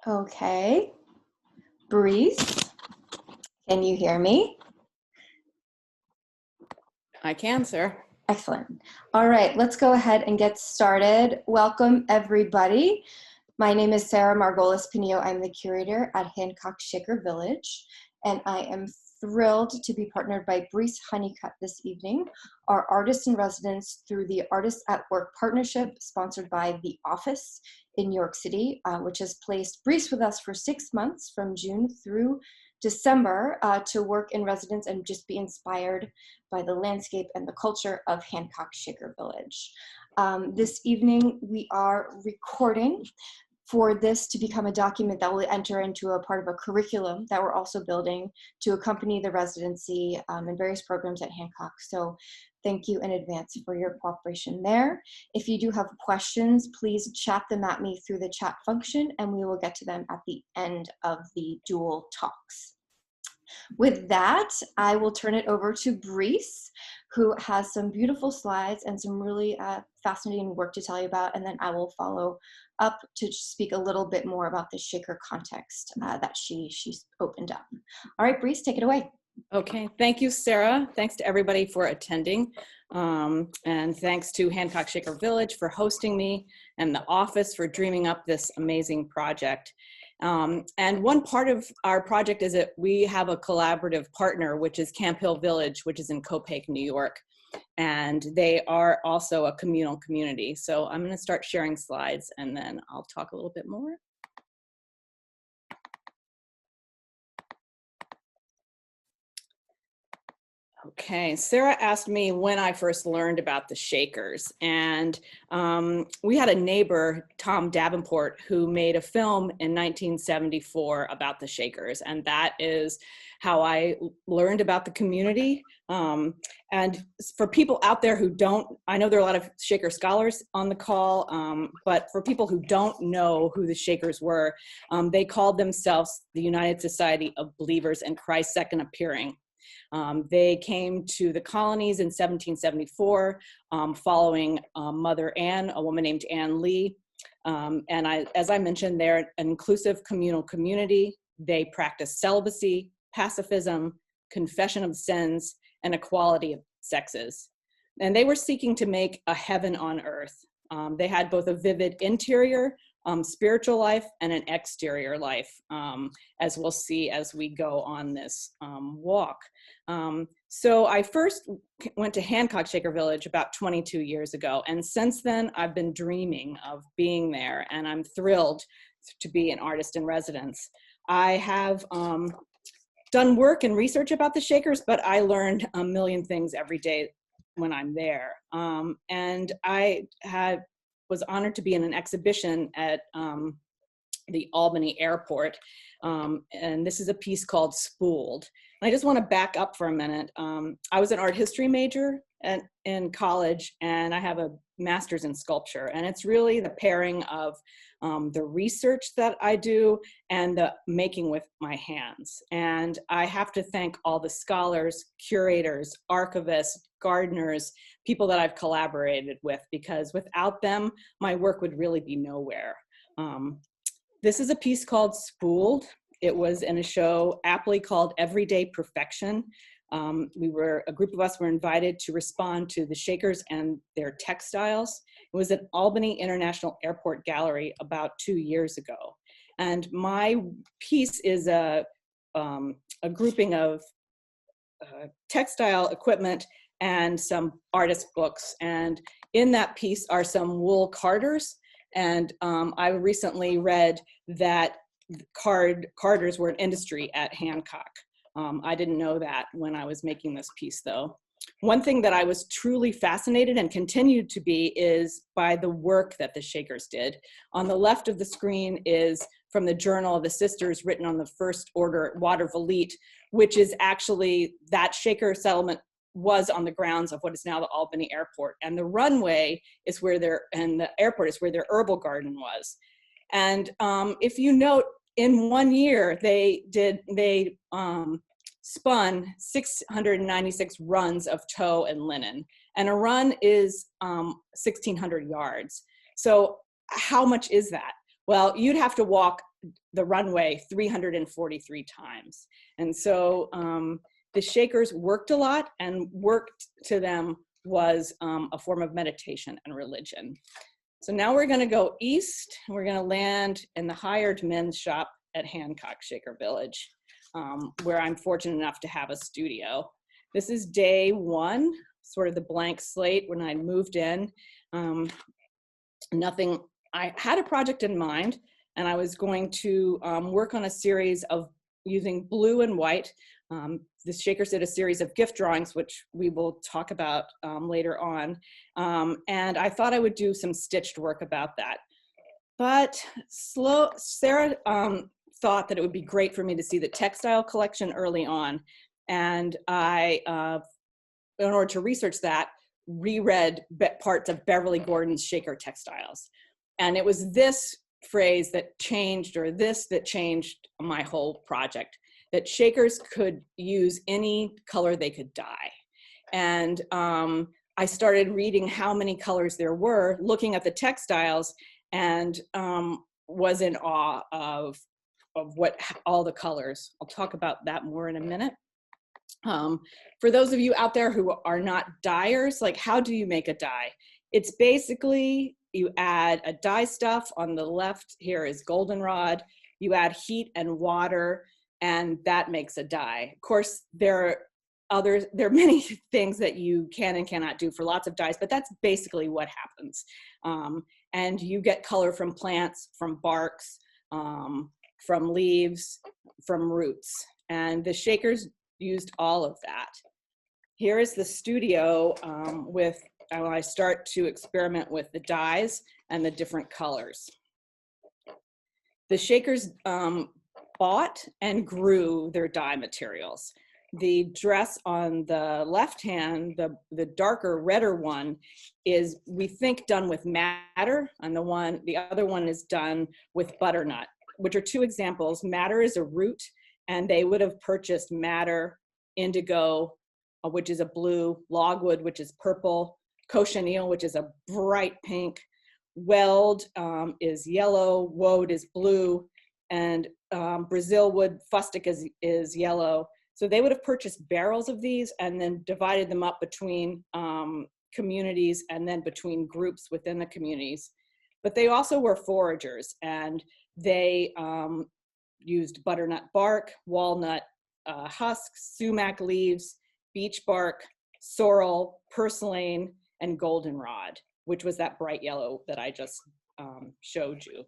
Okay. Brece, can you hear me? I can, sir. Excellent. All right, let's go ahead and get started. Welcome, everybody. My name is Sarah Margolis-Pineo. I'm the curator at Hancock Shaker Village, and I am thrilled to be partnered by Brece Honeycutt this evening, our artist in residence through the Artists at Work partnership sponsored by The Office in New York City, which has placed Brece with us for 6 months from June through December to work in residence and just be inspired by the landscape and the culture of Hancock Shaker Village. This evening we are recording for this to become a document that will enter into a part of a curriculum that we're also building to accompany the residency and various programs at Hancock. So thank you in advance for your cooperation there. If you do have questions, please chat them at me through the chat function and we will get to them at the end of the dual talks. With that, I will turn it over to Brece, who has some beautiful slides and some really fascinating work to tell you about, and then I will follow up to speak a little bit more about the shaker context that she's opened up. All right, Brece, take it away. Okay, thank you, Sarah. Thanks to everybody for attending. And thanks to Hancock Shaker Village for hosting me and the office for dreaming up this amazing project. And one part of our project is that we have a collaborative partner, which is Camp Hill Village, which is in Copiague, New York. And they are also a communal community. So I'm going to start sharing slides and then I'll talk a little bit more. Okay, Sarah asked me when I first learned about the Shakers, and we had a neighbor, Tom Davenport, who made a film in 1974 about the Shakers, and that is how I learned about the community. And for people out there who don't, I know there are a lot of Shaker scholars on the call, but for people who don't know who the Shakers were, they called themselves the United Society of Believers in Christ's Second Appearing. They came to the colonies in 1774 following Mother Ann, a woman named Ann Lee. As I mentioned, they're an inclusive communal community. They practice celibacy, pacifism, confession of sins, and equality of sexes. And they were seeking to make a heaven on earth. They had both a vivid interior spiritual life and an exterior life, as we'll see as we go on this walk. So I first went to Hancock Shaker Village about 22 years ago, and since then I've been dreaming of being there, and I'm thrilled to be an artist in residence. I have done work and research about the Shakers, but I learned a million things every day when I'm there. And I was honored to be in an exhibition at the Albany airport. And this is a piece called Spooled. And I just want to back up for a minute. I was an art history major in college, and I have a master's in sculpture. And it's really the pairing of the research that I do and the making with my hands. And I have to thank all the scholars, curators, archivists, gardeners, people that I've collaborated with, because without them, my work would really be nowhere. This is a piece called Spooled. It was in a show aptly called Everyday Perfection. A group of us were invited to respond to the Shakers and their textiles. It was at Albany International Airport Gallery about 2 years ago. And my piece is a grouping of textile equipment and some artist books. And in that piece are some wool carders. And I recently read that carders were an industry at Hancock. I didn't know that when I was making this piece, though. One thing that I was truly fascinated and continued to be is by the work that the Shakers did. On the left of the screen is from the Journal of the Sisters, written on the First Order at Water Valete, which is actually, that Shaker settlement was on the grounds of what is now the Albany Airport. And the runway is where and the airport is where their herbal garden was. And if you note, in 1 year, they spun 696 runs of tow and linen. And a run is 1,600 yards. So how much is that? Well, you'd have to walk the runway 343 times. And so the Shakers worked a lot, and worked to them was a form of meditation and religion. So now we're gonna go east. We're gonna land in the hired men's shop at Hancock Shaker Village, where I'm fortunate enough to have a studio. This is day one, sort of the blank slate when I moved in. I had a project in mind, and I was going to work on a series of using blue and white. The Shakers did a series of gift drawings, which we will talk about later on. And I thought I would do some stitched work about that. But Sarah thought that it would be great for me to see the textile collection early on. And I, in order to research that, reread parts of Beverly Gordon's Shaker Textiles. And it was this phrase that changed, or this that changed my whole project, that Shakers could use any color they could dye. And I started reading how many colors there were, looking at the textiles, and was in awe of what all the colors. I'll talk about that more in a minute. For those of you out there who are not dyers, like, how do you make a dye? It's basically, you add a dye stuff. On the left here is goldenrod. You add heat and water, and that makes a dye. Of course, there are many things that you can and cannot do for lots of dyes, but that's basically what happens. And you get color from plants, from barks, from leaves, from roots. And the Shakers used all of that. Here is the studio when I start to experiment with the dyes and the different colors. The Shakers bought and grew their dye materials. The dress on the left hand, the darker, redder one, is, we think, done with madder, and the other one is done with butternut, which are two examples. Madder is a root, and they would have purchased madder, indigo, which is a blue, logwood, which is purple, cochineal, which is a bright pink, weld is yellow, woad is blue, and Brazil wood fustic is yellow. So they would have purchased barrels of these and then divided them up between communities and then between groups within the communities. But they also were foragers, and they used butternut bark, walnut husks, sumac leaves, beech bark, sorrel, purslane, and goldenrod, which was that bright yellow that I just showed you.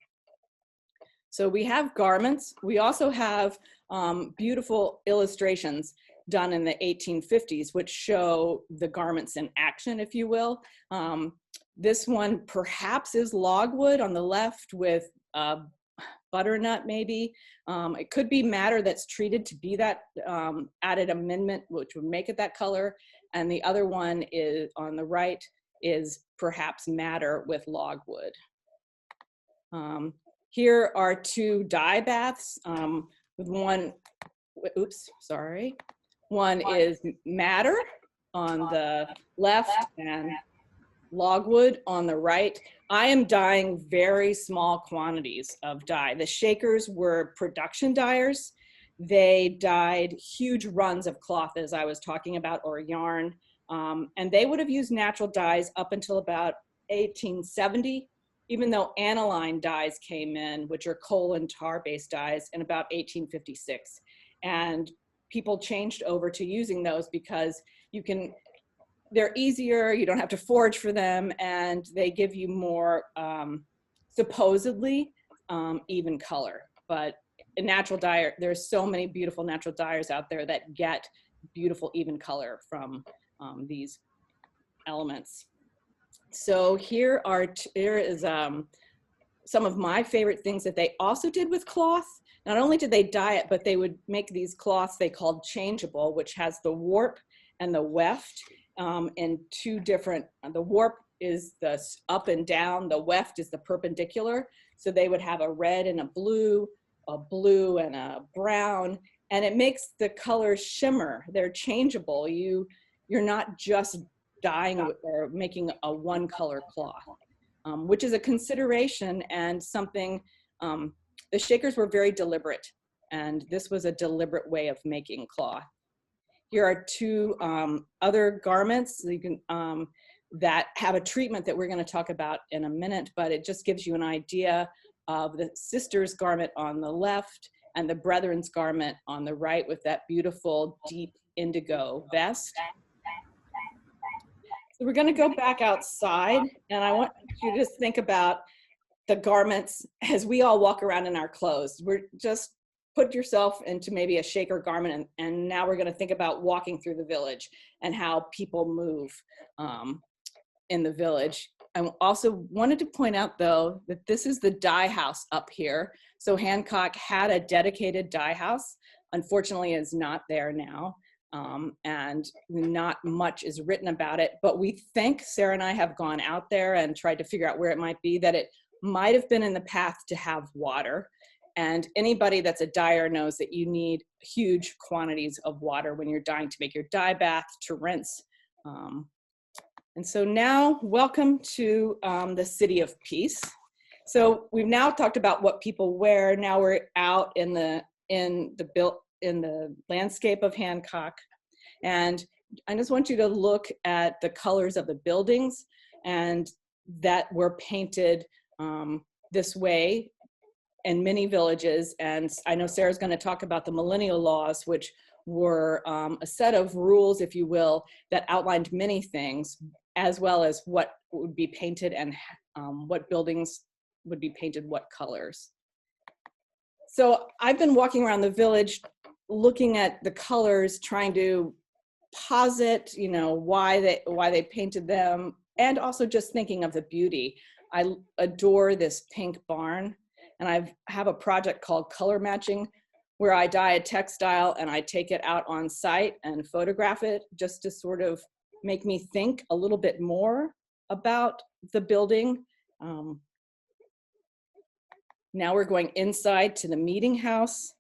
So we have garments. We also have beautiful illustrations done in the 1850s, which show the garments in action, if you will. This one perhaps is logwood on the left with butternut, maybe. It could be madder that's treated to be that added amendment, which would make it that color. And the other one is on the right is perhaps madder with logwood. Here are two Dyebaths with one, oops, sorry. One is madder on the left and logwood on the right. I am dyeing very small quantities of dye. The Shakers were production dyers. They dyed huge runs of cloth, as I was talking about, or yarn. And they would have used natural dyes up until about 1870, even though aniline dyes came in, which are coal and tar-based dyes, in about 1856. And people changed over to using those because they're easier, you don't have to forage for them, and they give you more, supposedly, even color. But a natural dyer, there's so many beautiful natural dyers out there that get beautiful even color from these elements. So here is some of my favorite things that they also did with cloth. Not only did they dye it, but they would make these cloths they called changeable, which has the warp and the weft in two different, the warp is the up and down, the weft is the perpendicular. So they would have a red and a blue and a brown, and it makes the colors shimmer. They're changeable. You're not just dyeing or making a one color cloth, which is a consideration and something the Shakers were very deliberate, and this was a deliberate way of making cloth. Here are two other garments so you can, that have a treatment that we're going to talk about in a minute, but it just gives you an idea of the sister's garment on the left and the brethren's garment on the right with that beautiful deep indigo vest. So we're going to go back outside, and I want you to just think about the garments as we all walk around in our clothes. We're just put yourself into maybe a Shaker garment, and now we're going to think about walking through the village and how people move in the village. I also wanted to point out, though, that this is the dye house up here. So Hancock had a dedicated dye house. Unfortunately, it's not there now. And not much is written about it, but we think, Sarah and I have gone out there and tried to figure out where it might be, that it might have been in the path to have water. And anybody that's a dyer knows that you need huge quantities of water when you're dyeing to make your dye bath, to rinse. And so now, welcome to the City of Peace. So we've now talked about what people wear. Now we're out in the landscape of Hancock. And I just want you to look at the colors of the buildings and that were painted this way in many villages. And I know Sarah's going to talk about the millennial laws, which were a set of rules, if you will, that outlined many things, as well as what would be painted and what buildings would be painted what colors. So I've been walking around the village looking at the colors, trying to posit, you know, why they painted them, and also just thinking of the beauty. I adore this pink barn, and I have a project called Color Matching, where I dye a textile and I take it out on site and photograph it, just to sort of make me think a little bit more about the building. Now we're going inside to the meeting house.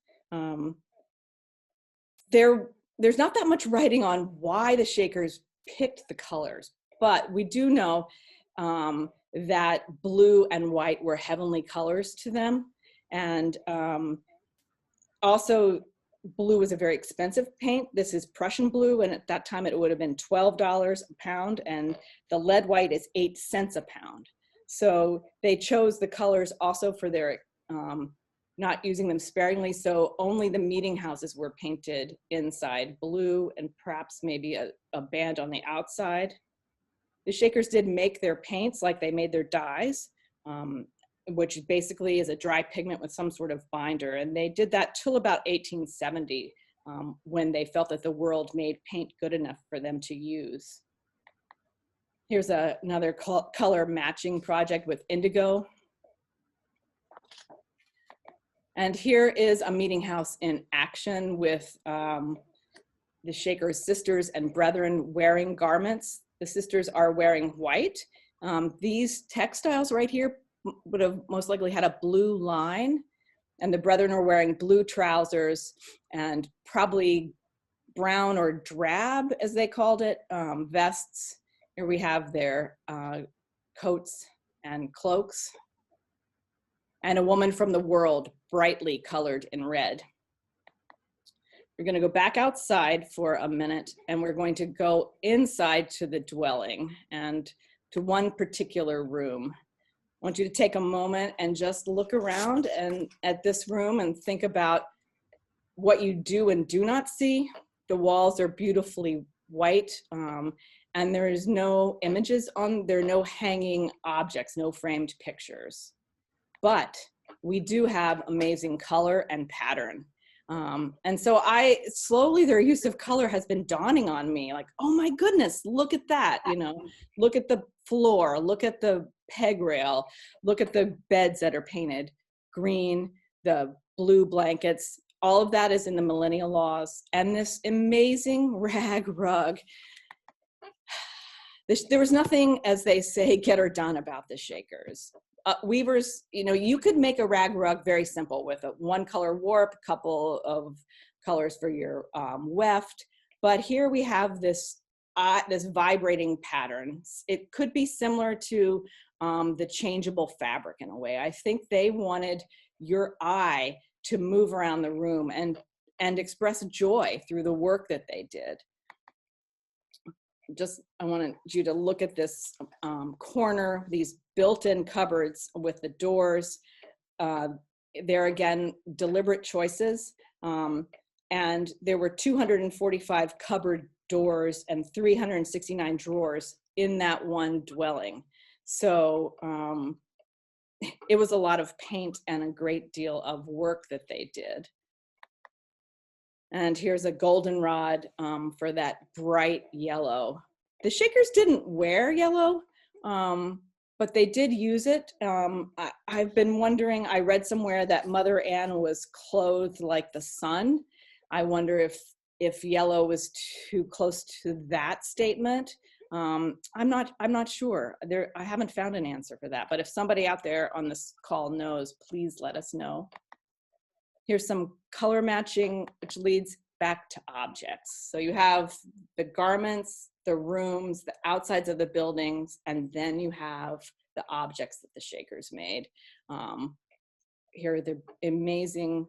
There's not that much writing on why the Shakers picked the colors, but we do know that blue and white were heavenly colors to them. And also, blue was a very expensive paint. This is Prussian blue, and at that time it would have been $12 a pound, and the lead white is 8 cents a pound. So they chose the colors also for their not using them sparingly, so only the meeting houses were painted inside blue, and perhaps maybe a band on the outside. The Shakers did make their paints like they made their dyes, which basically is a dry pigment with some sort of binder, and they did that till about 1870, when they felt that the world made paint good enough for them to use. Here's another color matching project with indigo. And here is a meeting house in action with the Shakers' sisters and brethren wearing garments. The sisters are wearing white. These textiles right here would have most likely had a blue line, and the brethren are wearing blue trousers and probably brown or drab, as they called it, vests. Here we have their coats and cloaks. And a woman from the world, brightly colored in red. We're going to go back outside for a minute, and we're going to go inside to the dwelling and to one particular room. I want you to take a moment and just look around and at this room and think about what you do and do not see. The walls are beautifully white, and there is no images there are no hanging objects, no framed pictures. But we do have amazing color and pattern. And so slowly their use of color has been dawning on me, like, oh my goodness, look at that, you know, look at the floor, look at the peg rail, look at the beds that are painted green, the blue blankets, all of that is in the millennial laws. And this amazing rag rug, there was nothing, as they say, get or done about the Shakers. Weavers, you know, you could make a rag rug very simple with a one color warp, a couple of colors for your weft. But here we have this vibrating pattern. It could be similar to the changeable fabric in a way. I think they wanted your eye to move around the room and express joy through the work that they did. I wanted you to look at this corner, these built-in cupboards with the doors. There again, deliberate choices. And there were 245 cupboard doors and 369 drawers in that one dwelling. So it was a lot of paint and a great deal of work that they did. And here's a goldenrod for that bright yellow. The Shakers didn't wear yellow, but they did use it. I've been wondering, I read somewhere that Mother Anne was clothed like the sun. I wonder if yellow was too close to that statement. I'm not sure. I haven't found an answer for that, but if somebody out there on this call knows, please let us know. Here's some color matching, which leads back to objects. So you have the garments, the rooms, the outsides of the buildings, and then you have the objects that the Shakers made. Here are the amazing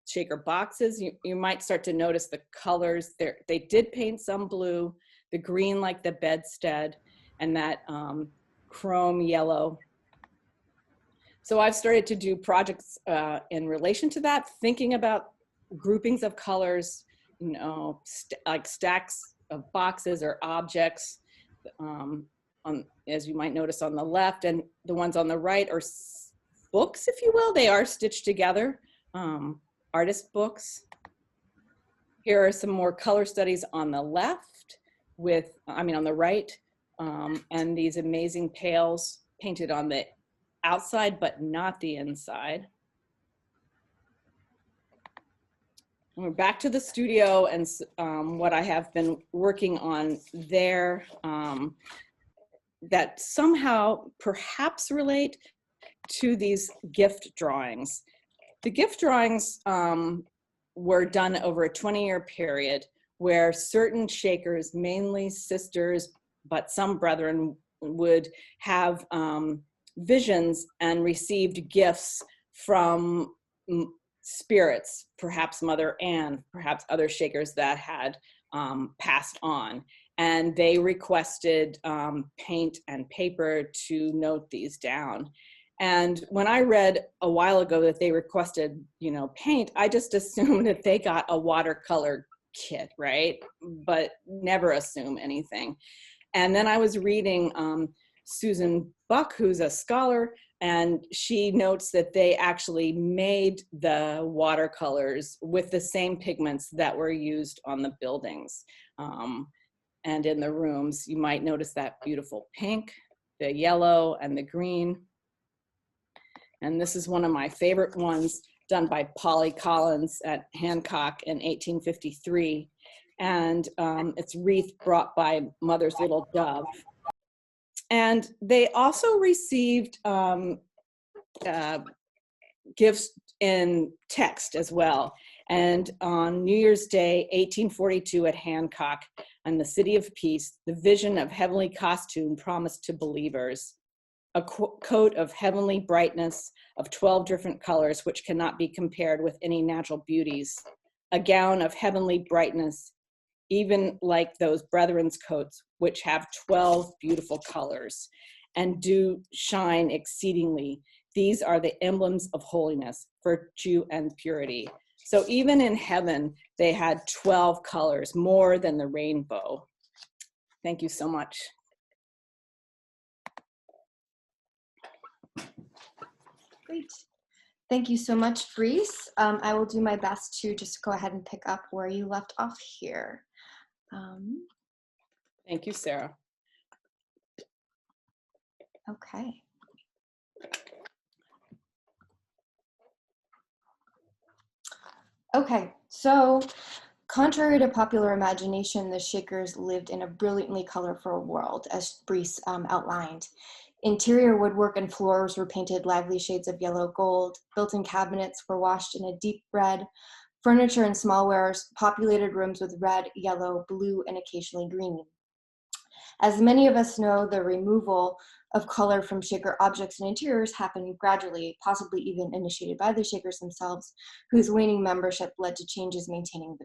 Shaker boxes. You might start to notice the colors. They did paint some blue, the green like the bedstead, and that chrome yellow. So I've started to do projects in relation to that, thinking about groupings of colors, you know, like stacks of boxes or objects, as you might notice on the left, and the ones on the right are books, if you will. They are stitched together, artist books. Here are some more color studies on the left on the right, and these amazing pails painted on the outside, but not the inside. We're back to the studio and what I have been working on there that somehow perhaps relate to these gift drawings. The gift drawings were done over a 20-year period where certain Shakers, mainly sisters, but some brethren, would have visions and received gifts from spirits, perhaps Mother Anne, perhaps other Shakers that had passed on. And they requested paint and paper to note these down. And when I read a while ago that they requested, paint, I just assumed that they got a watercolor kit, right? But never assume anything. And then I was reading Susan Buck, who's a scholar, and she notes that they actually made the watercolors with the same pigments that were used on the buildings. And in the rooms, you might notice that beautiful pink, the yellow, and the green. And this is one of my favorite ones, done by Polly Collins at Hancock in 1853. And it's wreath brought by Mother's Little Dove. And they also received gifts in text as well. And on New Year's Day, 1842 at Hancock, and the City of Peace, the vision of heavenly costume promised to believers. A coat of heavenly brightness of 12 different colors, which cannot be compared with any natural beauties. A gown of heavenly brightness, even like those brethren's coats, which have 12 beautiful colors and do shine exceedingly. These are the emblems of holiness, virtue, and purity. So even in heaven, they had 12 colors, more than the rainbow. Thank you so much. Great. Thank you so much, Brece. I will do my best to just go ahead and pick up where you left off here. Thank you, Sarah. Okay. Okay, so contrary to popular imagination, the Shakers lived in a brilliantly colorful world, as Brece outlined. Interior woodwork and floors were painted lively shades of yellow gold. Built-in cabinets were washed in a deep red. Furniture and smallware populated rooms with red, yellow, blue, and occasionally green. As many of us know, the removal of color from Shaker objects and interiors happened gradually, possibly even initiated by the Shakers themselves, whose waning membership led to challenges maintaining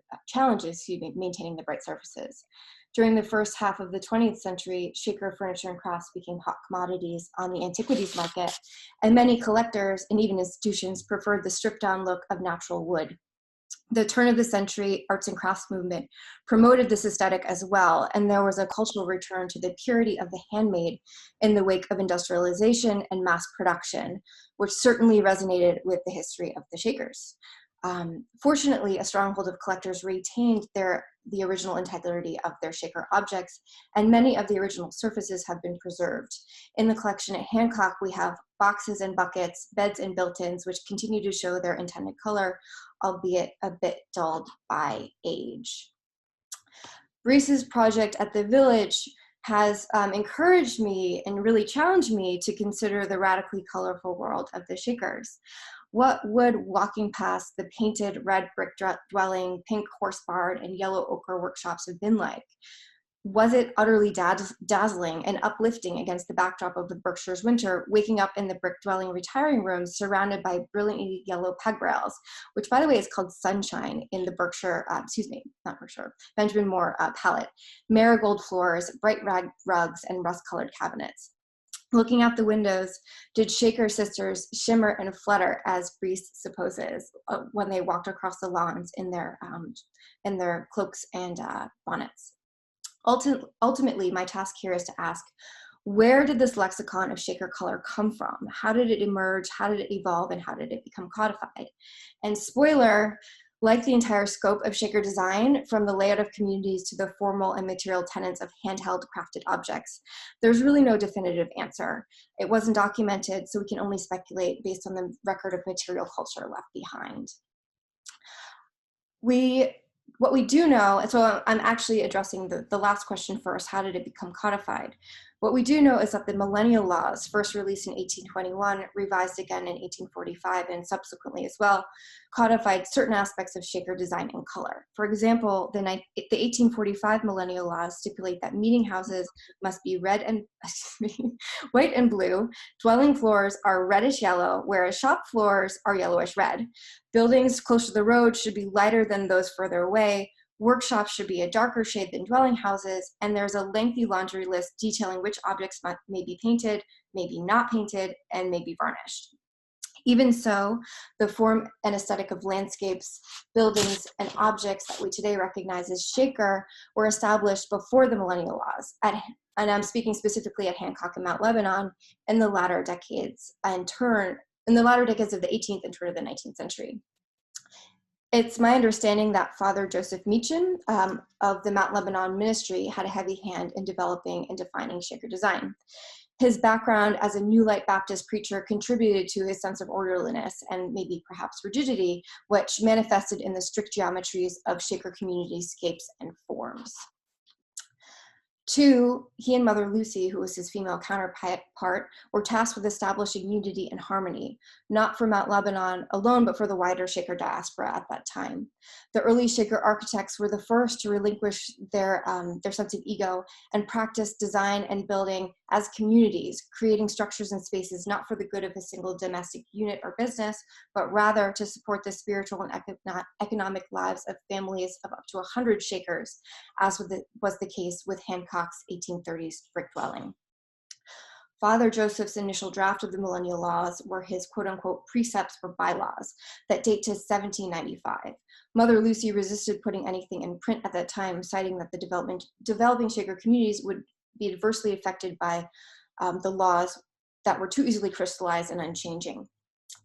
the bright surfaces. During the first half of the 20th century, Shaker furniture and crafts became hot commodities on the antiquities market, and many collectors and even institutions preferred the stripped-down look of natural wood. The turn of the century arts and crafts movement promoted this aesthetic as well, and there was a cultural return to the purity of the handmade in the wake of industrialization and mass production, which certainly resonated with the history of the Shakers. Fortunately, a stronghold of collectors retained the original integrity of their Shaker objects, and many of the original surfaces have been preserved. In the collection at Hancock, we have boxes and buckets, beds and built-ins, which continue to show their intended color, albeit a bit dulled by age. Brece's project at the Village has encouraged me and really challenged me to consider the radically colorful world of the Shakers. What would walking past the painted red brick dwelling, pink horse barn, and yellow ochre workshops have been like? Was it utterly dazzling and uplifting against the backdrop of the Berkshire's winter, waking up in the brick dwelling retiring rooms surrounded by brilliantly yellow peg rails, which by the way is called Sunshine in the Benjamin Moore palette, marigold floors, bright rag rugs, and rust-colored cabinets? Looking out the windows, did Shaker sisters shimmer and flutter as Brece supposes when they walked across the lawns in their cloaks and bonnets? Ultimately, my task here is to ask, where did this lexicon of Shaker color come from? How did it emerge? How did it evolve? And how did it become codified? And spoiler, like the entire scope of Shaker design, from the layout of communities to the formal and material tenets of handheld crafted objects, there's really no definitive answer. It wasn't documented, so we can only speculate based on the record of material culture left behind. What we do know, and so I'm actually addressing the last question first, how did it become codified? What we do know is that the millennial laws, first released in 1821, revised again in 1845, and subsequently as well, codified certain aspects of Shaker design and color. For example, the 1845 millennial laws stipulate that meeting houses must be white and blue, dwelling floors are reddish yellow, whereas shop floors are yellowish red. Buildings close to the road should be lighter than those further away. Workshops should be a darker shade than dwelling houses, and there's a lengthy laundry list detailing which objects may be painted, may be not painted, and may be varnished. Even so, the form and aesthetic of landscapes, buildings, and objects that we today recognize as Shaker were established before the millennial laws, and I'm speaking specifically at Hancock and Mount Lebanon, in the latter decades of the 18th and turn of the 19th century. It's my understanding that Father Joseph Meacham of the Mount Lebanon ministry had a heavy hand in developing and defining Shaker design. His background as a New Light Baptist preacher contributed to his sense of orderliness and maybe perhaps rigidity, which manifested in the strict geometries of Shaker community scapes and forms. Two, he and Mother Lucy, who was his female counterpart, were tasked with establishing unity and harmony, not for Mount Lebanon alone, but for the wider Shaker diaspora at that time. The early Shaker architects were the first to relinquish their sense of ego and practice design and building as communities, creating structures and spaces not for the good of a single domestic unit or business, but rather to support the spiritual and economic lives of families of up to 100 Shakers, as was the case with Hancock's 1830s brick dwelling. Father Joseph's initial draft of the millennial laws were his quote-unquote precepts or bylaws that date to 1795. Mother Lucy resisted putting anything in print at that time, citing that the developing Shaker communities would be adversely affected by the laws that were too easily crystallized and unchanging.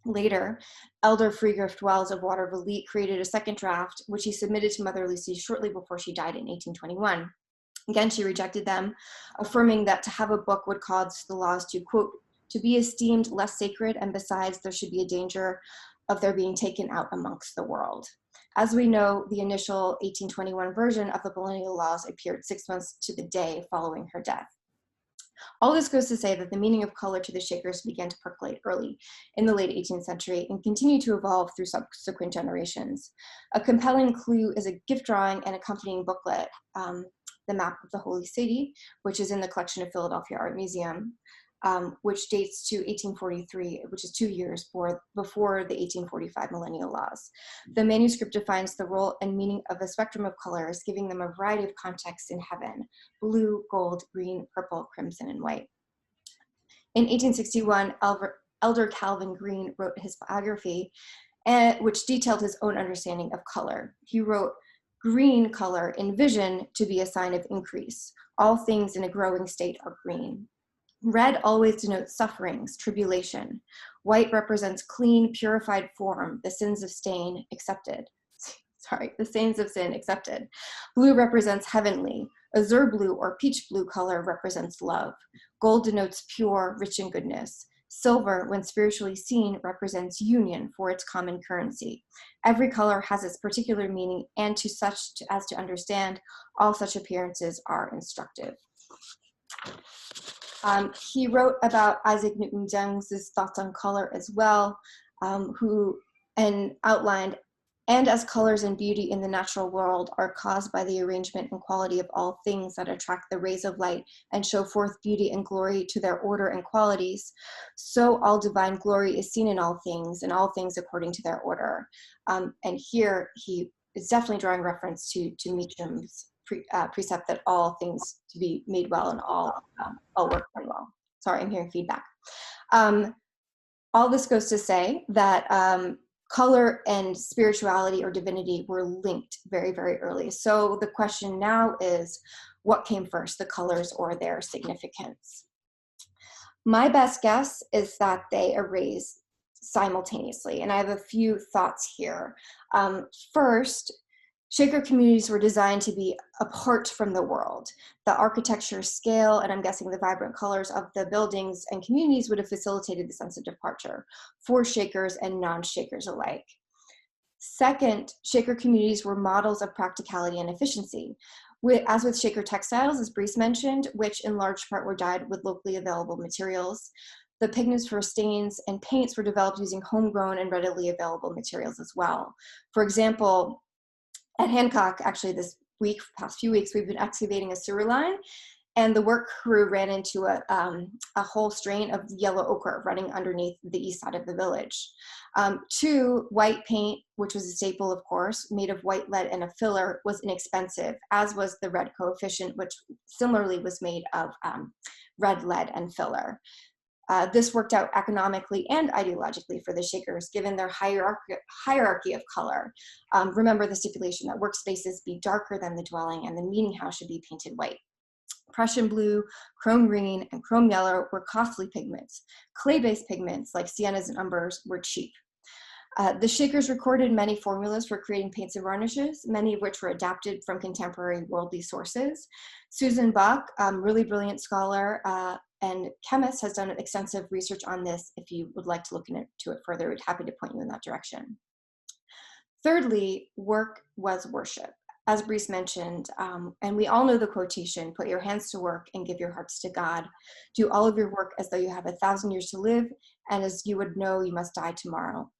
Later, Elder Freegrift Wells of Waterville created a second draft, which he submitted to Mother Lucy shortly before she died in 1821. Again, she rejected them, affirming that to have a book would cause the laws to, quote, to be esteemed less sacred, and besides, there should be a danger of their being taken out amongst the world. As we know, the initial 1821 version of the millennial laws appeared 6 months to the day following her death. All this goes to say that the meaning of color to the Shakers began to percolate early in the late 18th century and continued to evolve through subsequent generations. A compelling clue is a gift drawing and accompanying booklet, the map of the Holy City, which is in the collection of Philadelphia Art Museum. which dates to 1843, which is 2 years before the 1845 millennial laws. The manuscript defines the role and meaning of a spectrum of colors, giving them a variety of contexts in heaven: blue, gold, green, purple, crimson, and white. In 1861, Elder Calvin Green wrote his biography, which detailed his own understanding of color. He wrote, "Green color in vision to be a sign of increase. All things in a growing state are green. Red always denotes sufferings, tribulation. White represents clean, purified form, the sins of stain accepted. The stains of sin accepted. Blue represents heavenly. Azure blue or peach blue color represents love. Gold denotes pure, rich in goodness. Silver, when spiritually seen, represents union for its common currency. Every color has its particular meaning, and to such as to understand, all such appearances are instructive." He wrote about Isaac Newton Young's thoughts on color as well, and outlined, "And as colors and beauty in the natural world are caused by the arrangement and quality of all things that attract the rays of light and show forth beauty and glory to their order and qualities, so all divine glory is seen in all things, and all things according to their order." And here he is definitely drawing reference to Meacham's precept that all things to be made well and all work done well. Sorry, I'm hearing feedback. All this goes to say that color and spirituality or divinity were linked very, very early. So the question now is, what came first, the colors or their significance? My best guess is that they arose simultaneously, and I have a few thoughts here. First, Shaker communities were designed to be apart from the world. The architecture scale, and I'm guessing the vibrant colors of the buildings and communities would have facilitated the sense of departure for Shakers and non-Shakers alike. Second, Shaker communities were models of practicality and efficiency. As with Shaker textiles, as Brece mentioned, which in large part were dyed with locally available materials, the pigments for stains and paints were developed using homegrown and readily available materials as well. For example, at Hancock, actually past few weeks, we've been excavating a sewer line, and the work crew ran into a whole strain of yellow ochre running underneath the east side of the village. Two, white paint, which was a staple, of course, made of white lead and a filler, was inexpensive, as was the red coefficient, which similarly was made of red lead and filler. This worked out economically and ideologically for the Shakers, given their hierarchy of color. Remember the stipulation that workspaces be darker than the dwelling and the meeting house should be painted white. Prussian blue, chrome green, and chrome yellow were costly pigments. Clay-based pigments like siennas and umbers were cheap. The Shakers recorded many formulas for creating paints and varnishes, many of which were adapted from contemporary worldly sources. Susan Buck, really brilliant scholar and chemist, has done extensive research on this. If you would like to look into it further, we'd be happy to point you in that direction. Thirdly, work was worship. As Brece mentioned, and we all know the quotation, "Put your hands to work and give your hearts to God. Do all of your work as though you have 1,000 years to live, and as you would know you must die tomorrow."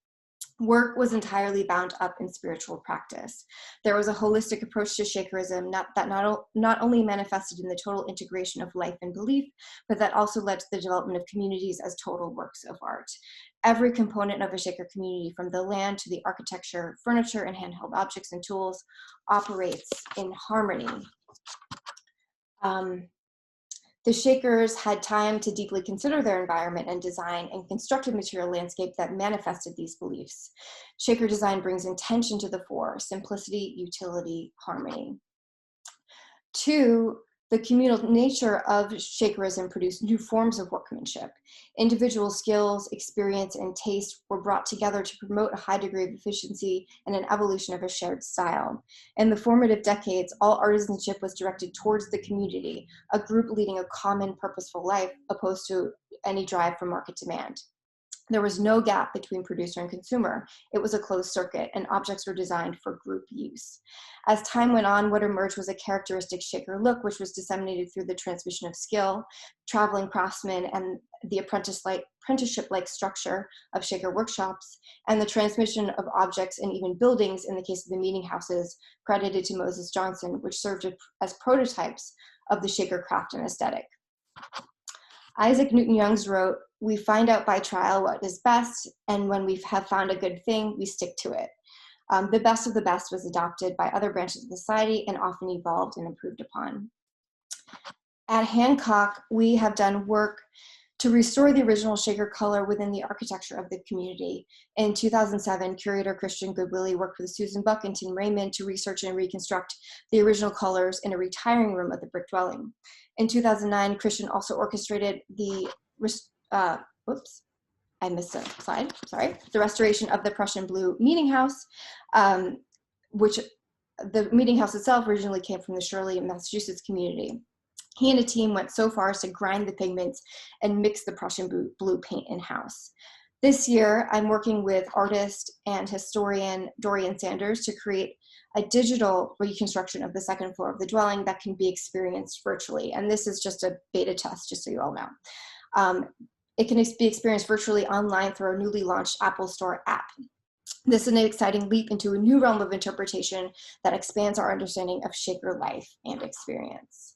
Work was entirely bound up in spiritual practice. There was a holistic approach to Shakerism that not only manifested in the total integration of life and belief, but that also led to the development of communities as total works of art. Every component of a Shaker community, from the land to the architecture, furniture, and handheld objects and tools, operates in harmony. The Shakers had time to deeply consider their environment and design and construct a material landscape that manifested these beliefs. Shaker design brings intention to the fore: simplicity, utility, harmony. Two, the communal nature of Shakerism produced new forms of workmanship. Individual skills, experience, and taste were brought together to promote a high degree of efficiency and an evolution of a shared style. In the formative decades, all artisanship was directed towards the community, a group leading a common, purposeful life, opposed to any drive for market demand. There was no gap between producer and consumer. It was a closed circuit, and objects were designed for group use. As time went on, what emerged was a characteristic Shaker look, which was disseminated through the transmission of skill, traveling craftsmen, and the apprenticeship-like structure of Shaker workshops, and the transmission of objects and even buildings, in the case of the meeting houses, credited to Moses Johnson, which served as prototypes of the Shaker craft and aesthetic. Isaac Newton Young's wrote, "We find out by trial what is best, and when we have found a good thing, we stick to it." The best of the best was adopted by other branches of society and often evolved and improved upon. At Hancock, we have done work to restore the original Shaker color within the architecture of the community. In 2007, curator Christian Goodwillie worked with Susan Buck and Tim Raymond to research and reconstruct the original colors in a retiring room of the brick dwelling. In 2009, Christian also orchestrated the, I missed a slide, sorry. The restoration of the Prussian Blue Meeting House, which the meeting house itself originally came from the Shirley, Massachusetts community. He and a team went so far as to grind the pigments and mix the Prussian blue paint in-house. This year, I'm working with artist and historian Dorian Sanders to create a digital reconstruction of the second floor of the dwelling that can be experienced virtually. And this is just a beta test, just so you all know. It can be experienced virtually online through our newly launched Apple Store app. This is an exciting leap into a new realm of interpretation that expands our understanding of Shaker life and experience.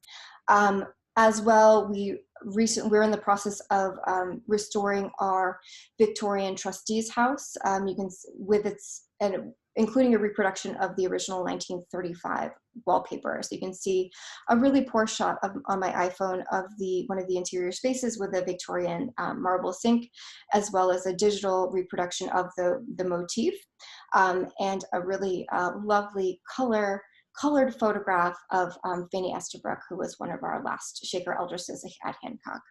As well, we're in the process of restoring our Victorian trustees house. You can, with its, and including a reproduction of the original 1935 wallpaper. So you can see a really poor shot on my iPhone of one of the interior spaces with a Victorian marble sink, as well as a digital reproduction of the motif, and a really lovely colored photograph of Fanny Estabrook, who was one of our last Shaker eldresses at Hancock.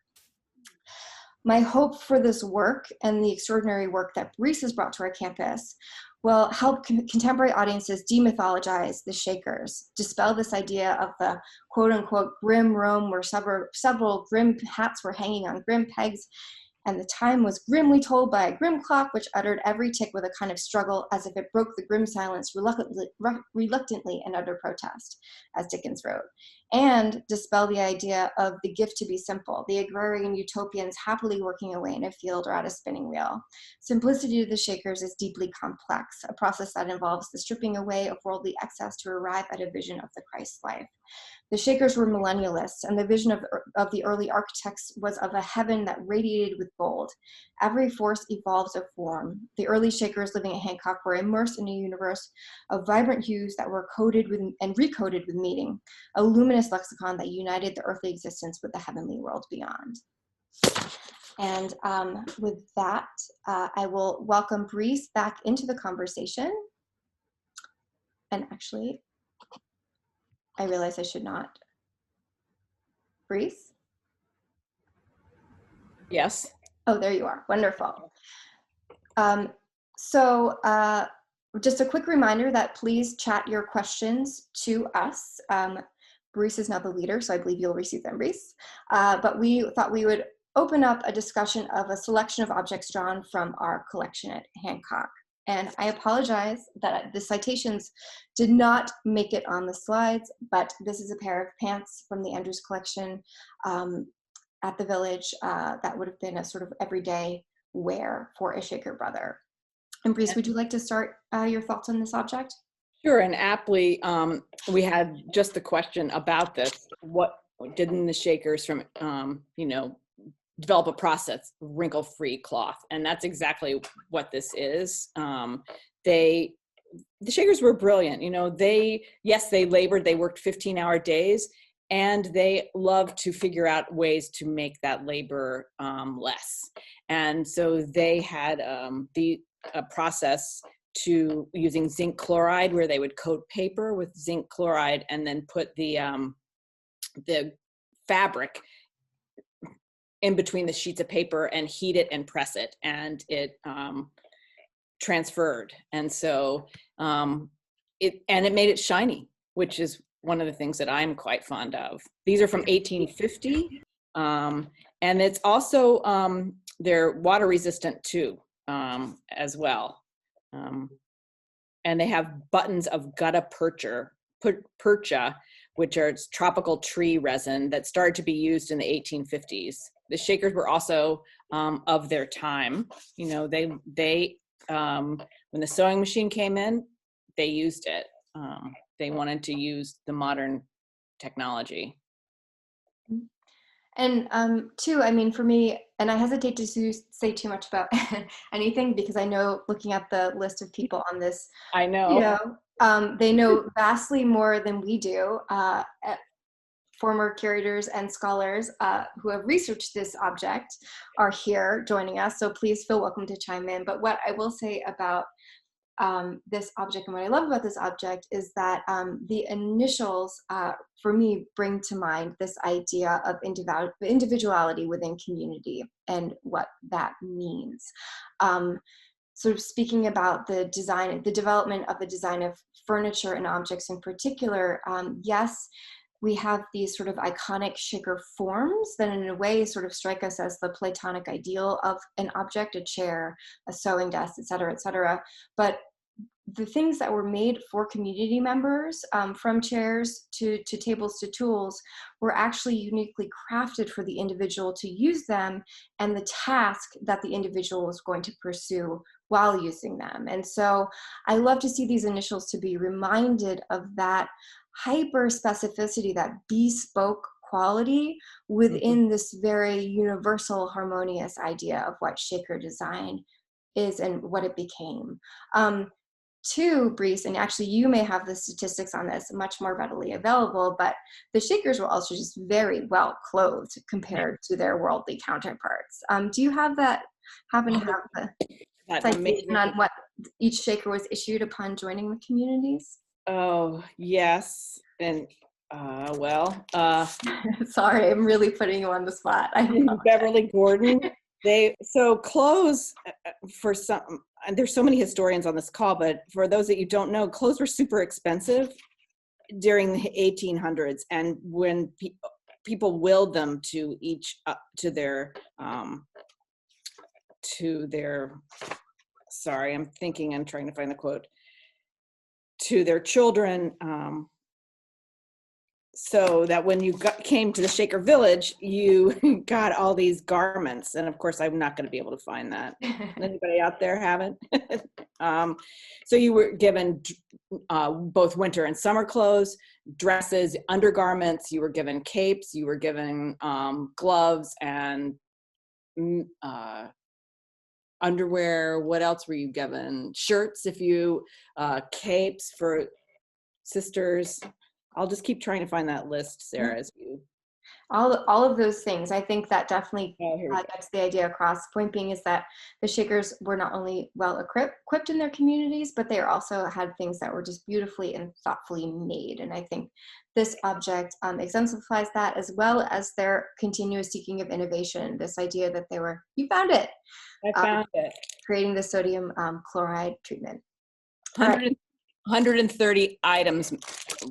My hope for this work and the extraordinary work that Brece has brought to our campus will help contemporary audiences demythologize the Shakers, dispel this idea of the quote-unquote grim room where several grim hats were hanging on grim pegs, and the time was grimly told by a grim clock which uttered every tick with a kind of struggle as if it broke the grim silence reluctantly and under protest, as Dickens wrote. And dispel the idea of the gift to be simple, the agrarian utopians happily working away in a field or at a spinning wheel. Simplicity to the Shakers is deeply complex, a process that involves the stripping away of worldly excess to arrive at a vision of the Christ life. The Shakers were millennialists, and the vision of the early architects was of a heaven that radiated with gold. Every force evolves a form. The early Shakers living at Hancock were immersed in a universe of vibrant hues that were coded with and recoded with meaning, a luminous lexicon that united the earthly existence with the heavenly world beyond. And with that, I will welcome Brece back into the conversation. And actually, I realize I should not. Brece? Yes. Oh, there you are. Wonderful. Just a quick reminder that please chat your questions to us. Brece is now the leader, so I believe you'll receive them, Brece. But we thought we would open up a discussion of a selection of objects drawn from our collection at Hancock. And I apologize that the citations did not make it on the slides, but this is a pair of pants from the Andrews collection at the village that would have been a sort of everyday wear for a Shaker brother. And Brece, would you like to start your thoughts on this object? Sure, and aptly, we had just the question about this. What didn't the Shakers from, develop a process, wrinkle-free cloth? And that's exactly what this is. The Shakers were brilliant. They labored, they worked 15-hour days, and they loved to figure out ways to make that labor less. And so they had a process to using zinc chloride, where they would coat paper with zinc chloride and then put the fabric in between the sheets of paper and heat it and press it, and it transferred. And so it made it shiny, which is one of the things that I'm quite fond of. These are from 1850, and it's also they're water resistant too, as well. And they have buttons of gutta percha, which are tropical tree resin that started to be used in the 1850s. The Shakers were also of their time. They when the sewing machine came in, they used it. They wanted to use the modern technology. And too, I mean, for me, and I hesitate to say too much about anything because I know looking at the list of people on this, I you know. know, they know vastly more than we do. Former curators and scholars who have researched this object are here joining us, so please feel welcome to chime in. But what I will say about this object and what I love about this object is that the initials for me bring to mind this idea of individuality within community and what that means. Sort of speaking about the design, the development of the design of furniture and objects in particular, yes, we have these sort of iconic shaker forms that in a way sort of strike us as the Platonic ideal of an object, a chair, a sewing desk, et cetera, et cetera. But the things that were made for community members, from chairs to tables to tools, were actually uniquely crafted for the individual to use them and the task that the individual was going to pursue while using them. And so I love to see these initials to be reminded of that hyper specificity, that bespoke quality within this very universal harmonious idea of what shaker design is and what it became. Two, Brece, and actually you may have the statistics on this much more readily available, but the Shakers were also just very well clothed compared to their worldly counterparts. Do you have that, happen to have the That citation amazing. on what each Shaker was issued upon joining the communities? Oh, yes. And Sorry, I'm really putting you on the spot. I apologize. Beverly Gordon. So clothes for some, and there's so many historians on this call, but for those that you don't know, clothes were super expensive during the 1800s, and when people willed them to to their sorry, I'm trying to find the quote, to their children, so that when you came to the Shaker Village, you got all these garments. And of course, I'm not going to be able to find that. Anybody out there haven't? So you were given both winter and summer clothes, dresses, undergarments. You were given capes. You were given gloves and underwear. What else were you given? Shirts, if you, capes for sisters. I'll just keep trying to find that list, Sarah, as you. All of those things. I think that definitely Here we go. gets the idea across. Point being is that the Shakers were not only well equipped in their communities, but they also had things that were just beautifully and thoughtfully made. And I think this object exemplifies that, as well as their continuous seeking of innovation. This idea that they were, you found it. I found it. Creating the sodium chloride treatment. 100, 130 items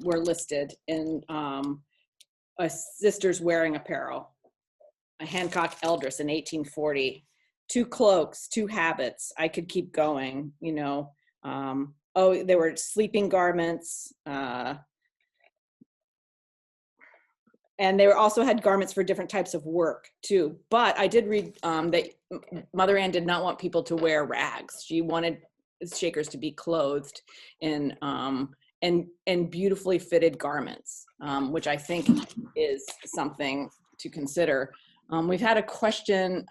were listed in a sister's wearing apparel. A Hancock Eldris in 1840. 2 cloaks, 2 habits. I could keep going, you know. There were sleeping garments. And they also had garments for different types of work too. But I did read that Mother Ann did not want people to wear rags. She wanted Shakers to be clothed in beautifully fitted garments, which I think is something to consider. We've had a question,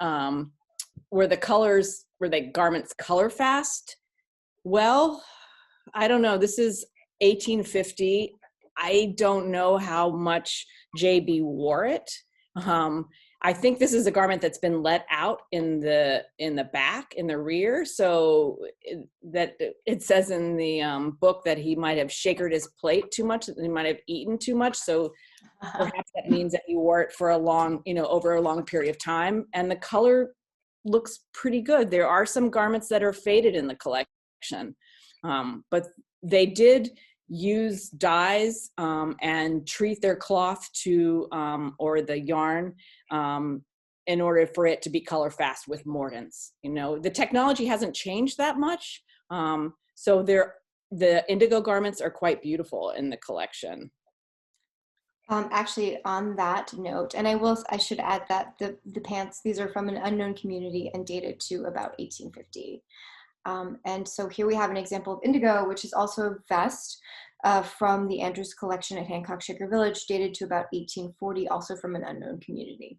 were the garments color fast? Well, I don't know. This is 1850. I don't know how much JB wore it. I think this is a garment that's been let out in the back, in the rear. So it says in the book that he might have shakered his plate too much, that he might have eaten too much. So perhaps that means that he wore it for over a long period of time. And the color looks pretty good. There are some garments that are faded in the collection, but they did use dyes and treat their cloth or the yarn in order for it to be color fast with mordants. You know, the technology hasn't changed that much. So the indigo garments are quite beautiful in the collection. Actually, on that note, and I should add that the pants, these are from an unknown community and dated to about 1850. And so here we have an example of indigo, which is also a vest. from the Andrews collection at Hancock Shaker Village, dated to about 1840, also from an unknown community.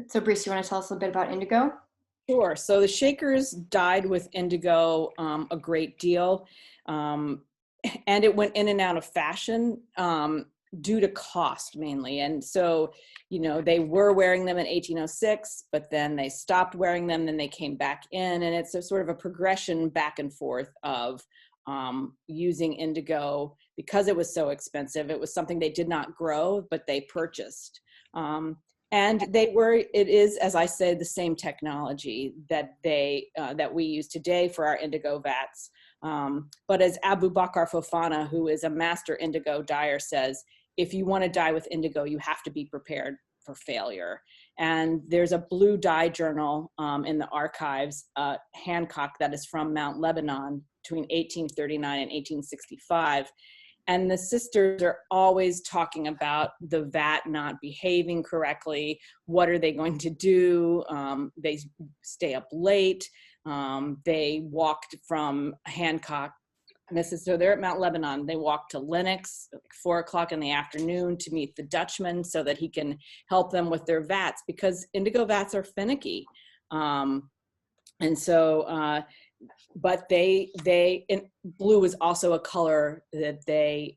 So Brece, you want to tell us a bit about indigo? Sure. So the Shakers dyed with indigo a great deal, and it went in and out of fashion due to cost mainly. And so, they were wearing them in 1806, but then they stopped wearing them, then they came back in, and it's a sort of a progression back and forth of using indigo because it was so expensive. It was something they did not grow, but they purchased. And it is, as I said, the same technology that that we use today for our indigo vats. But as Abu Bakr Fofana, who is a master indigo dyer, says, if you want to dye with indigo, you have to be prepared for failure. And there's a blue dye journal in the archives, Hancock, that is from Mount Lebanon between 1839 and 1865. And the sisters are always talking about the vat not behaving correctly. What are they going to do? They stay up late. They walked from Hancock. So they're at Mount Lebanon. They walked to Lenox at 4 o'clock in the afternoon to meet the Dutchman so that he can help them with their vats, because indigo vats are finicky. And so, but and blue is also a color that they,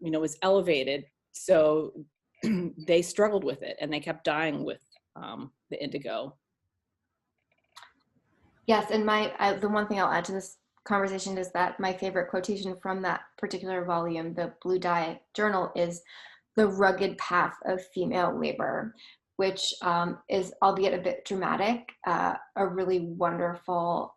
was elevated. So they struggled with it and they kept dyeing with the indigo. Yes, and the one thing I'll add to this conversation is that my favorite quotation from that particular volume, the Blue Dye Journal, is "the rugged path of female labor," which is, albeit a bit dramatic, a really wonderful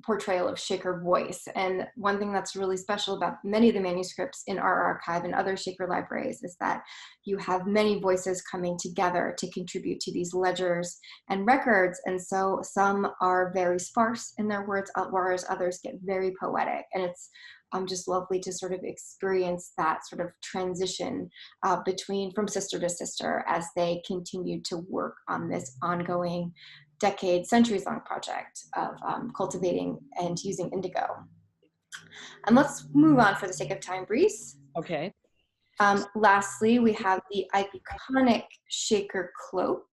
portrayal of Shaker voice. And one thing that's really special about many of the manuscripts in our archive and other Shaker libraries is that you have many voices coming together to contribute to these ledgers and records. And so some are very sparse in their words, whereas others get very poetic. And it's just lovely to sort of experience that sort of transition from sister to sister as they continue to work on this ongoing centuries-long project of cultivating and using indigo. And let's move on for the sake of time, Brece. Okay. Lastly, we have the iconic Shaker cloak,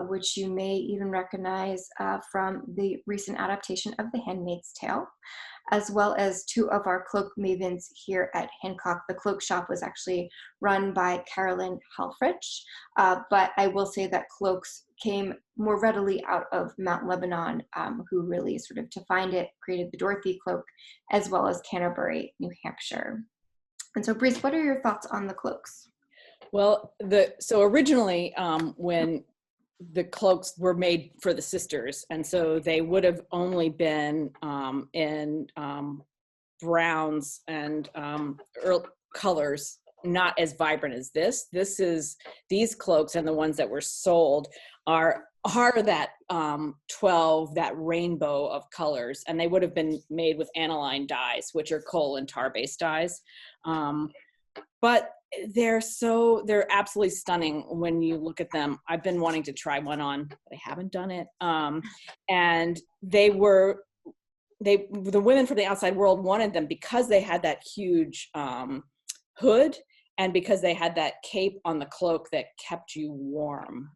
which you may even recognize from the recent adaptation of The Handmaid's Tale, as well as two of our cloak mavens here at Hancock. The cloak shop was actually run by Carolyn Halfrich, but I will say that cloaks came more readily out of Mount Lebanon, who really sort of defined it, created the Dorothy cloak, as well as Canterbury, New Hampshire. And so Brece, what are your thoughts on the cloaks? Well, so originally when the cloaks were made for the sisters, and so they would have only been in browns and colors, not as vibrant as this. These cloaks and the ones that were sold are that 12, that rainbow of colors, and they would have been made with aniline dyes, which are coal and tar-based dyes. But they're absolutely stunning when you look at them. I've been wanting to try one on, but I haven't done it. And the women from the outside world wanted them because they had that huge hood and because they had that cape on the cloak that kept you warm.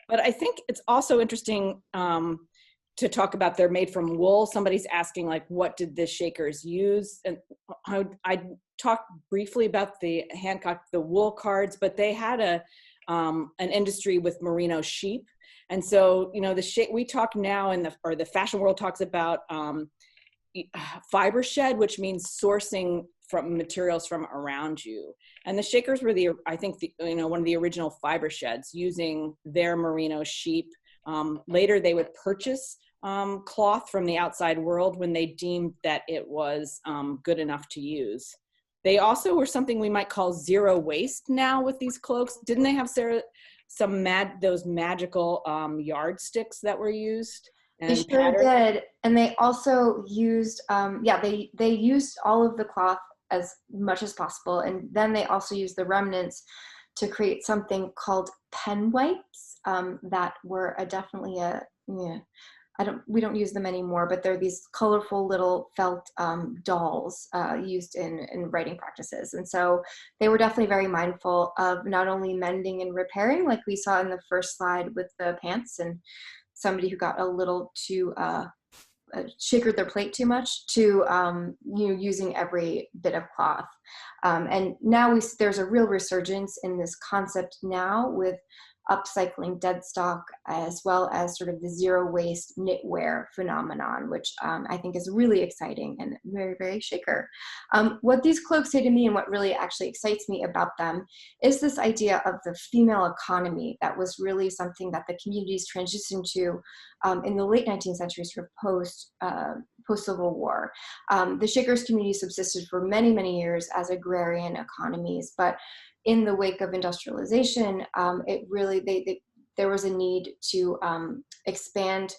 But I think it's also interesting to talk about they're made from wool. Somebody's asking, like, what did the Shakers use? And I talked briefly about the Hancock, the wool cards, but they had an industry with merino sheep. And so, we talk now the fashion world talks about fiber shed, which means sourcing from materials from around you. And the Shakers were one of the original fiber sheds, using their merino sheep. Later, they would purchase cloth from the outside world when they deemed that it was good enough to use. They also were something we might call zero waste now with these cloaks. Didn't they have, Sarah, those magical yardsticks that were used? They sure did. And they also used, they used all of the cloth as much as possible. And then they also used the remnants to create something called pen wipes that were definitely a we don't use them anymore, but they're these colorful little felt dolls used in writing practices. And so they were definitely very mindful of not only mending and repairing, like we saw in the first slide with the pants and somebody who got a little too shakered their plate too much, to using every bit of cloth. And now there's a real resurgence in this concept now with upcycling dead stock, as well as sort of the zero waste knitwear phenomenon, which I think is really exciting and very, very shaker. What these cloaks say to me, and what really actually excites me about them, is this idea of the female economy that was really something that the communities transitioned to in the late 19th century, sort of post-Civil War. The Shakers community subsisted for many, many years as agrarian economies, but in the wake of industrialization, it really, there was a need to expand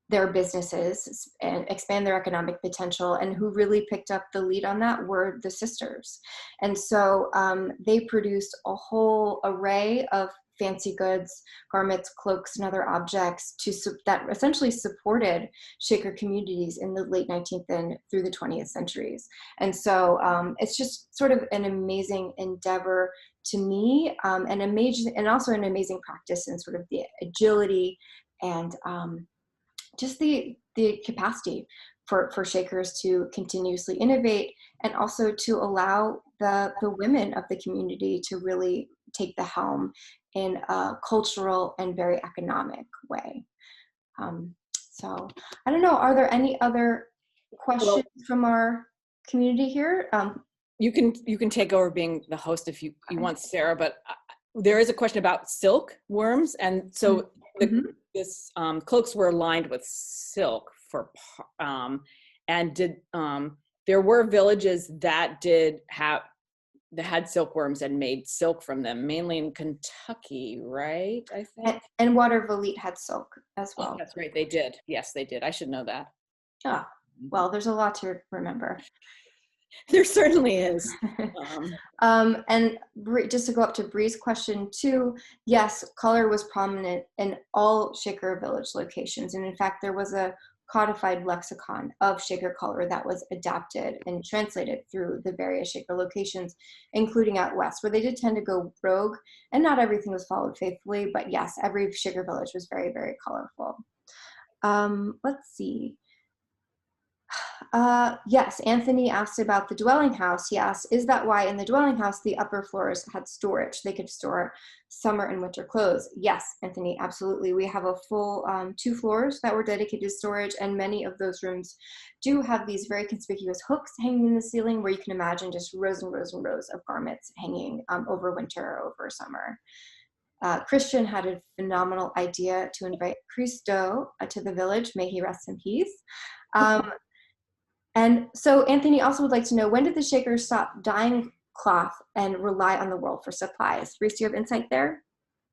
their businesses and expand their economic potential. And who really picked up the lead on that were the sisters. And so they produced a whole array of fancy goods, garments, cloaks, and other objects that essentially supported Shaker communities in the late 19th and through the 20th centuries. And so it's just sort of an amazing endeavor to me, and also an amazing practice in sort of the agility and just the capacity for Shakers to continuously innovate, and also to allow the women of the community to really take the helm in a cultural and very economic way. So I don't know, are there any other questions from our community here? You can take over being the host if you want, Sarah, but there is a question about silk worms. And so this cloaks were lined with silk and there were villages that had silkworms and made silk from them, mainly in Kentucky, right? I think. And Watervliet had silk as well. Oh, that's right, they did. Yes, they did. I should know that. Ah, well, there's a lot to remember. There certainly is. And just to go up to Bree's question too, yes, color was prominent in all Shaker Village locations. And in fact, there was a codified lexicon of Shaker color that was adapted and translated through the various Shaker locations, including out west, where they did tend to go rogue, and not everything was followed faithfully, but yes, every Shaker village was very, very colorful. Let's see. Yes, Anthony asked about the dwelling house. He asked, is that why in the dwelling house the upper floors had storage? They could store summer and winter clothes. Yes, Anthony, absolutely. We have a full 2 floors that were dedicated to storage, and many of those rooms do have these very conspicuous hooks hanging in the ceiling, where you can imagine just rows and rows and rows of garments hanging over winter or over summer. Christian had a phenomenal idea to invite Christo to the village. May he rest in peace. And so Anthony also would like to know, when did the Shakers stop dyeing cloth and rely on the world for supplies? Brece, do you have insight there?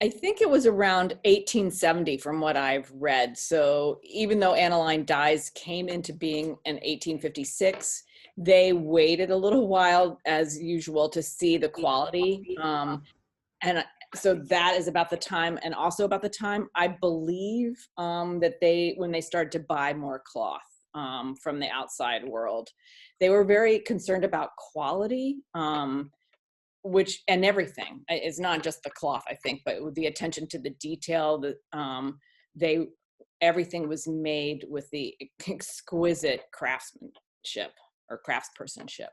I think it was around 1870 from what I've read. So even though aniline dyes came into being in 1856, they waited a little while as usual to see the quality. And so that is about the time, and also about the time, I believe, that when they started to buy more cloth from the outside world. They were very concerned about quality, and everything. It's not just the cloth, I think, but with the attention to the detail, everything was made with the exquisite craftsmanship or craftspersonship.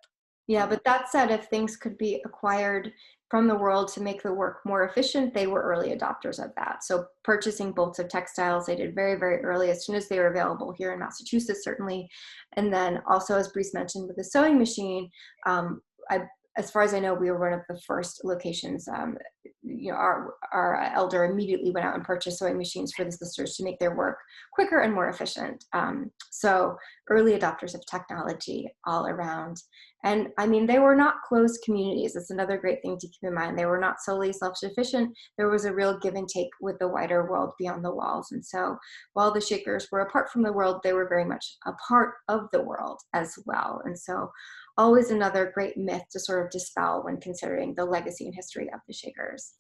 Yeah, but that said, if things could be acquired from the world to make the work more efficient, they were early adopters of that. So purchasing bolts of textiles, they did very, very early, as soon as they were available here in Massachusetts, certainly. And then also, as Brece mentioned, with the sewing machine, as far as I know, we were one of the first locations. Our elder immediately went out and purchased sewing machines for the sisters to make their work quicker and more efficient. So early adopters of technology all around. And I mean, they were not closed communities. That's another great thing to keep in mind. They were not solely self-sufficient. There was a real give and take with the wider world beyond the walls. And so while the Shakers were apart from the world, they were very much a part of the world as well. And so always another great myth to sort of dispel when considering the legacy and history of the Shakers.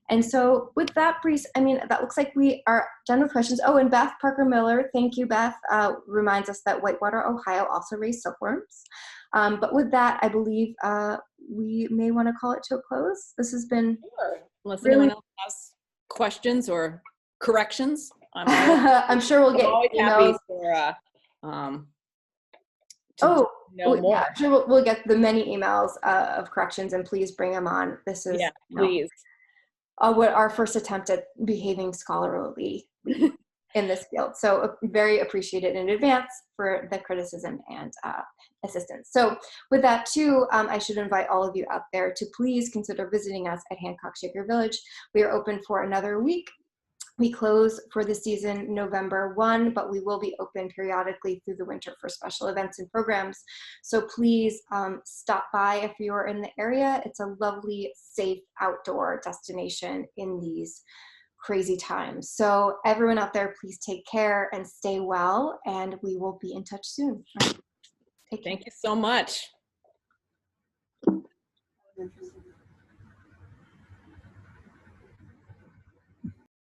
And so with that, Brece, I mean, that looks like we are done with questions. Oh, and Beth Parker Miller, thank you, Beth, reminds us that Whitewater, Ohio also raised silkworms. But with that, I believe we may want to call it to a close. This has been Unless really, anyone else has questions or corrections. I'm sure we'll get always emails. happy for, to know more. Yeah, I'm sure we'll get the many emails of corrections, and please bring them on. This is please. What our first attempt at behaving scholarly in this field. So very appreciated in advance for the criticism and assistance. So with that too, I should invite all of you out there to please consider visiting us at Hancock Shaker Village. We are open for another week. We close for the season November 1, but we will be open periodically through the winter for special events and programs. So please stop by if you're in the area. It's a lovely, safe outdoor destination in these crazy times. So everyone out there, please take care and stay well, and we will be in touch soon. Take care. Thank you so much.